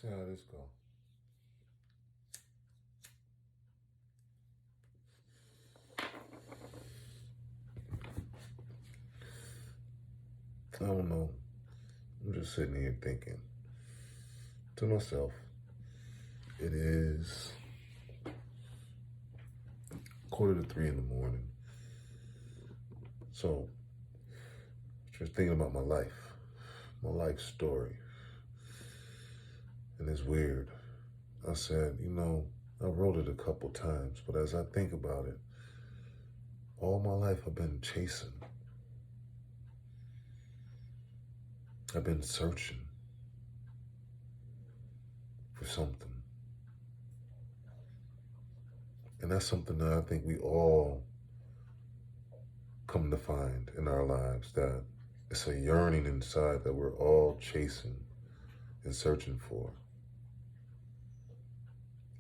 See how this go. I don't know. I'm just sitting here thinking to myself, it is 2:45 in the morning. So, just thinking about my life story. And it's weird. I said, I wrote it a couple times, but as I think about it, all my life I've been chasing. I've been searching for something. And that's something that I think we all come to find in our lives, that it's a yearning inside that we're all chasing and searching for.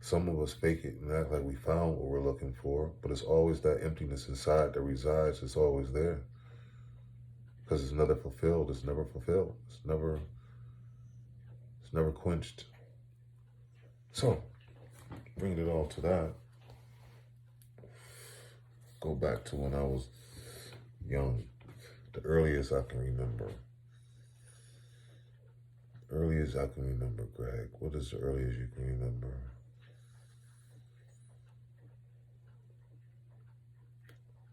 Some of us fake it and act like we found what we're looking for, but it's always that emptiness inside that resides. It's always there. Because it's never fulfilled. It's never fulfilled. It's never quenched. So, bringing it all to that, go back to when I was young, the earliest I can remember. Earliest I can remember, Greg. What is the earliest you can remember?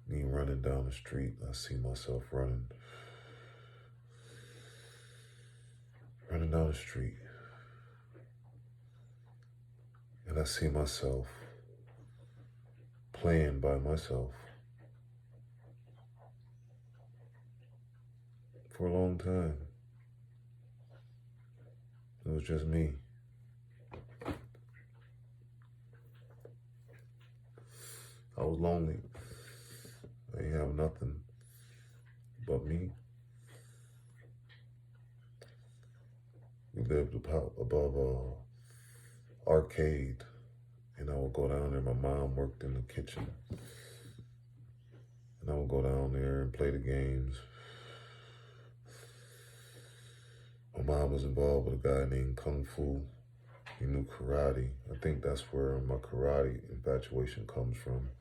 Me running down the street, I see myself running down the street, and I see myself playing by myself for a long time. It was just me. I was lonely. I didn't have nothing but me. We lived above a arcade, and I would go down there. My mom worked in the kitchen, and I would go down there and play the games. My mom was involved with a guy named Kung Fu. He knew karate. I think that's where my karate infatuation comes from.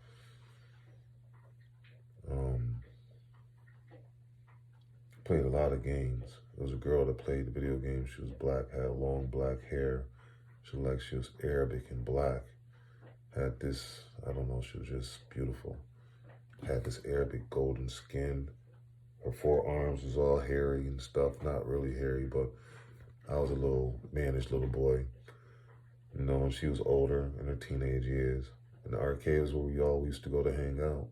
Played a lot of games. There was a girl that played the video games. She was black, had long black hair. She looked like she was Arabic and black. Had this, I don't know, she was just beautiful. Had this Arabic golden skin. Her forearms was all hairy and stuff. Not really hairy, but I was a little mannish little boy. And she was older in her teenage years. And the arcade was where we all used to go to hang out.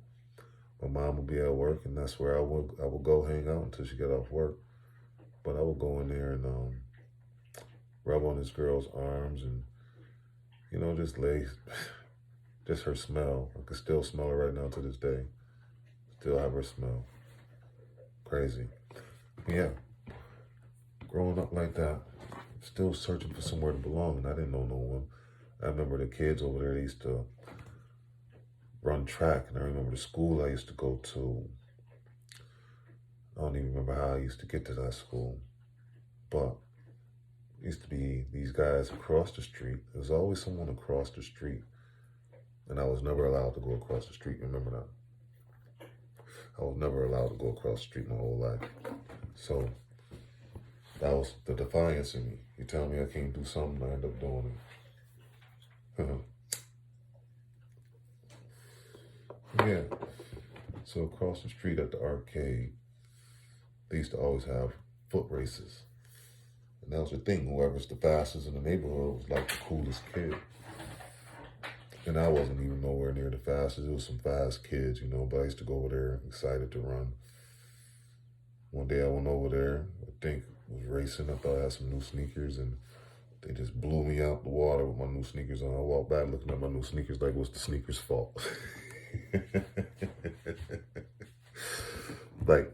My mom would be at work, and that's where I would go hang out until she got off work. But I would go in there and rub on this girl's arms and, just lay, just her smell. I can still smell her right now to this day. Still have her smell. Crazy. Yeah. Growing up like that, still searching for somewhere to belong, and I didn't know no one. I remember the kids over there, they used to run track, and I remember the school I used to go to. I don't even remember how I used to get to that school, but it used to be these guys across the street. There was always someone across the street, and I was never allowed to go across the street. Remember that? I was never allowed to go across the street my whole life. So that was the defiance in me. You tell me I can't do something, I end up doing it. Yeah. So across the street at the arcade, they used to always have foot races. And that was the thing. Whoever's the fastest in the neighborhood was like the coolest kid. And I wasn't even nowhere near the fastest. It was some fast kids, but I used to go over there excited to run. One day I went over there, I think was racing. I thought I had some new sneakers, and they just blew me out the water with my new sneakers on. I walked back looking at my new sneakers like it was the sneakers' fault. Like,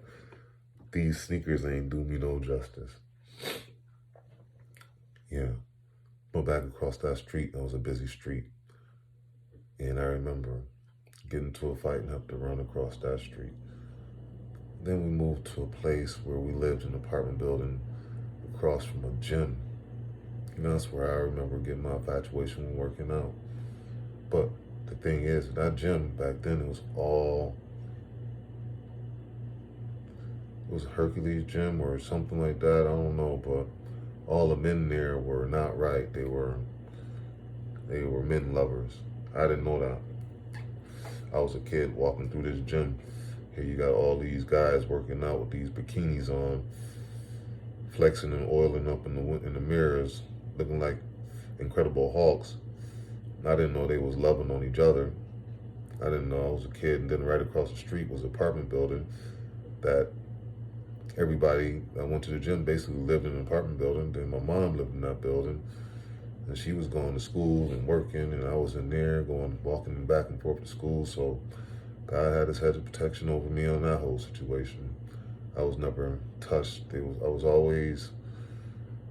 these sneakers ain't do me no justice. Yeah. But back across that street, that was a busy street. And I remember getting into a fight and having to run across that street. Then we moved to a place where we lived in an apartment building across from a gym. That's where I remember getting my infatuation when working out. But the thing is, that gym back then, it was Hercules Gym or something like that. I don't know, but all the men there were not right. They were men lovers. I didn't know that. I was a kid walking through this gym. Here you got all these guys working out with these bikinis on, flexing and oiling up in the mirrors, looking like Incredible Hulks. I didn't know they was loving on each other. I didn't know. I was a kid, and then right across the street was an apartment building that everybody that went to the gym basically lived in an apartment building. Then my mom lived in that building, and she was going to school and working, and I was in there walking back and forth to school. So God had his hedge of protection over me on that whole situation. I was never touched. I was always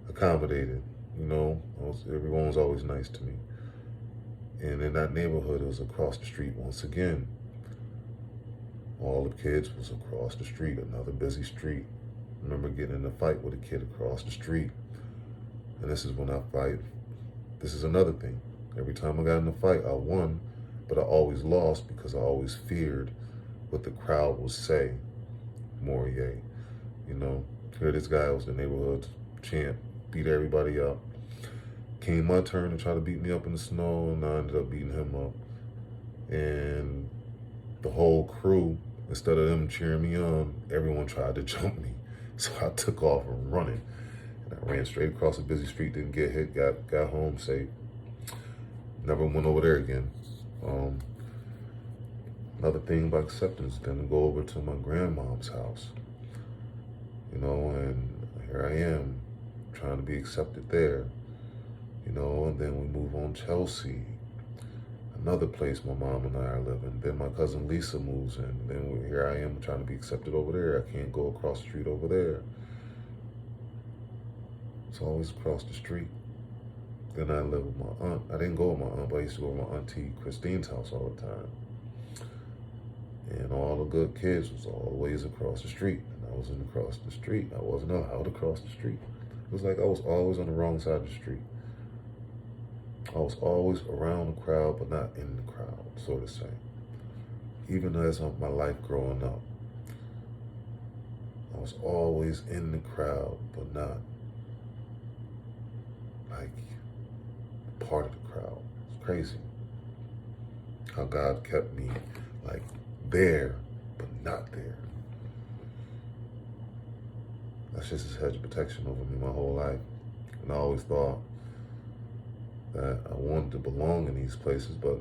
accommodated, you know. Everyone was always nice to me. And in that neighborhood, it was across the street once again. All the kids was across the street, another busy street. I remember getting in a fight with a kid across the street. And this is when I fight. This is another thing. Every time I got in a fight, I won, but I always lost because I always feared what the crowd would say. Morier, you know, here this guy was the neighborhood champ, beat everybody up. Came my turn to try to beat me up in the snow, and I ended up beating him up. And the whole crew, instead of them cheering me on, everyone tried to jump me. So I took off and running. And I ran straight across a busy street, didn't get hit, got home safe. Never went over there again. Another thing about acceptance, then to go over to my grandmom's house, you know, and here I am trying to be accepted there, you know, and then we move on Chelsea, another place my mom and I are living. Then my cousin Lisa moves in. Then here I am trying to be accepted over there. I can't go across the street over there. It's always across the street. Then I live with my aunt. I didn't go with my aunt, but I used to go with my auntie Christine's house all the time. And all the good kids was always across the street. And I wasn't across the street. I wasn't allowed to cross the street. It was like I was always on the wrong side of the street. I was always around the crowd, but not in the crowd, so to say. Even as my life growing up, I was always in the crowd, but not like part of the crowd. It's crazy how God kept me like there, but not there. That's just his hedge of protection over me my whole life. And I always thought that I wanted to belong in these places, but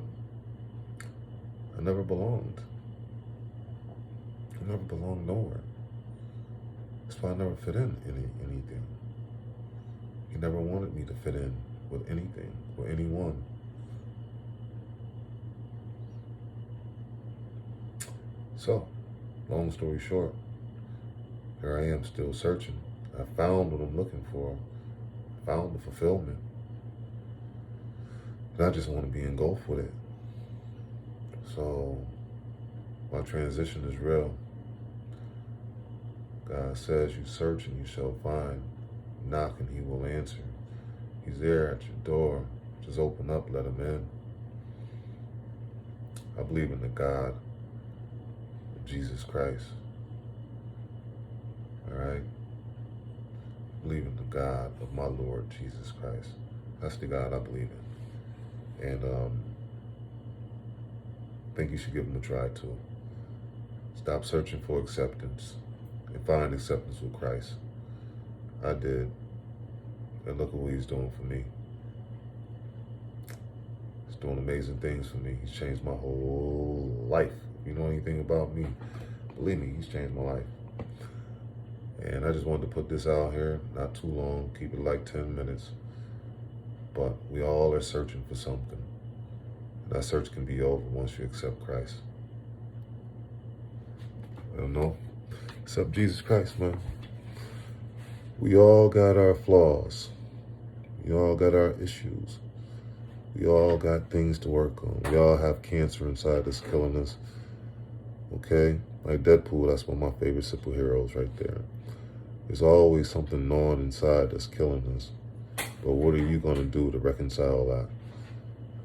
I never belonged. I never belonged nowhere. That's why I never fit in anything. He never wanted me to fit in with anything or anyone. So, long story short, here I am still searching. I found what I'm looking for. I found the fulfillment. And I just want to be engulfed with it. So, my transition is real. God says, you search and you shall find. Knock and he will answer. He's there at your door. Just open up, let him in. I believe in the God of Jesus Christ. All right? I believe in the God of my Lord Jesus Christ. That's the God I believe in. And I think you should give him a try too. Stop searching for acceptance and find acceptance with Christ. I did. And look at what he's doing for me. He's doing amazing things for me. He's changed my whole life. If you know anything about me, believe me, he's changed my life. And I just wanted to put this out here, not too long, keep it like 10 minutes. But we all are searching for something. And that search can be over once you accept Christ. I don't know. Accept Jesus Christ, man. We all got our flaws. We all got our issues. We all got things to work on. We all have cancer inside that's killing us. Okay? Like Deadpool, that's one of my favorite superheroes right there. There's always something gnawing inside that's killing us. But what are you going to do to reconcile that?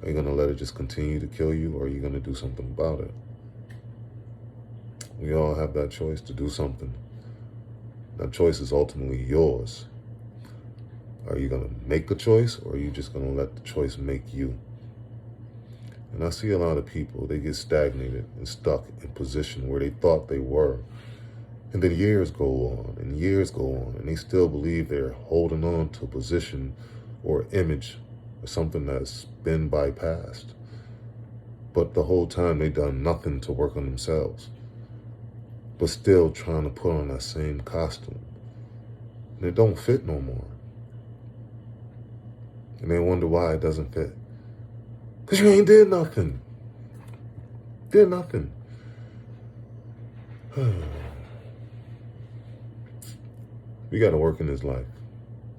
Are you going to let it just continue to kill you, or are you going to do something about it? We all have that choice to do something. That choice is ultimately yours. Are you going to make the choice, or are you just going to let the choice make you? And I see a lot of people, they get stagnated and stuck in position where they thought they were. And then years go on and years go on, and they still believe they're holding on to a position or image or something that's been bypassed. But the whole time they've done nothing to work on themselves, but still trying to put on that same costume. And it don't fit no more. And they wonder why it doesn't fit. Because you ain't did nothing. Did nothing. We got to work in this life.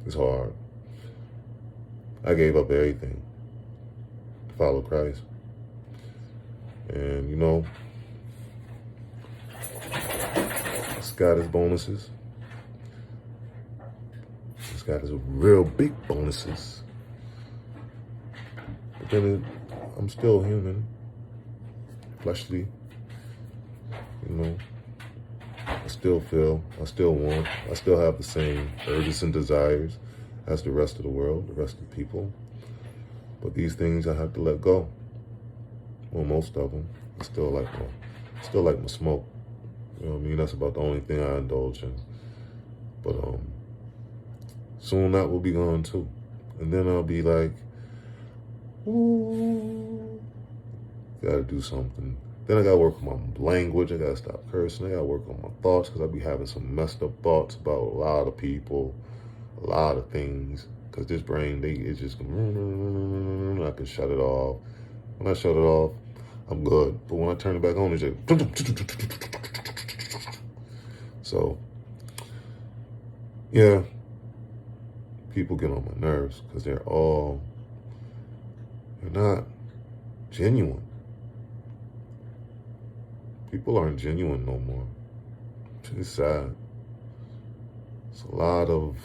It's hard. I gave up everything to follow Christ. And, you know, it's got its bonuses. It's got its real big bonuses. But then I'm still human, fleshly, you know. I still feel, I still want, I still have the same urges and desires as the rest of the world, the rest of the people. But these things I have to let go. Well, most of them. I still like my smoke. You know what I mean? That's about the only thing I indulge in. But soon that will be gone too. And then I'll be like, ooh, gotta do something. Then I gotta work on my language. I gotta stop cursing. I gotta work on my thoughts, because I be having some messed up thoughts about a lot of people, a lot of things. Because this brain, it's just, I can shut it off. When I shut it off, I'm good. But when I turn it back on, it's just, so, yeah, people get on my nerves because they're not genuine. People aren't genuine no more. It's sad. It's a lot of,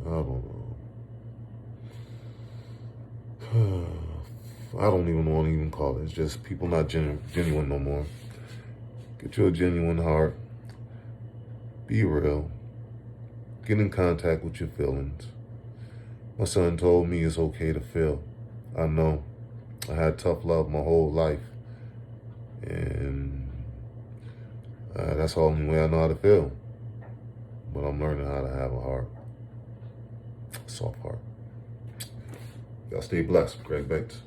I don't know. I don't even want to even call it. It's just people not genuine no more. Get you a genuine heart. Be real. Get in contact with your feelings. My son told me it's okay to feel. I know. I had tough love my whole life. And that's the only way I know how to feel. But I'm learning how to have a heart. A soft heart. Y'all stay blessed. Greg Bates.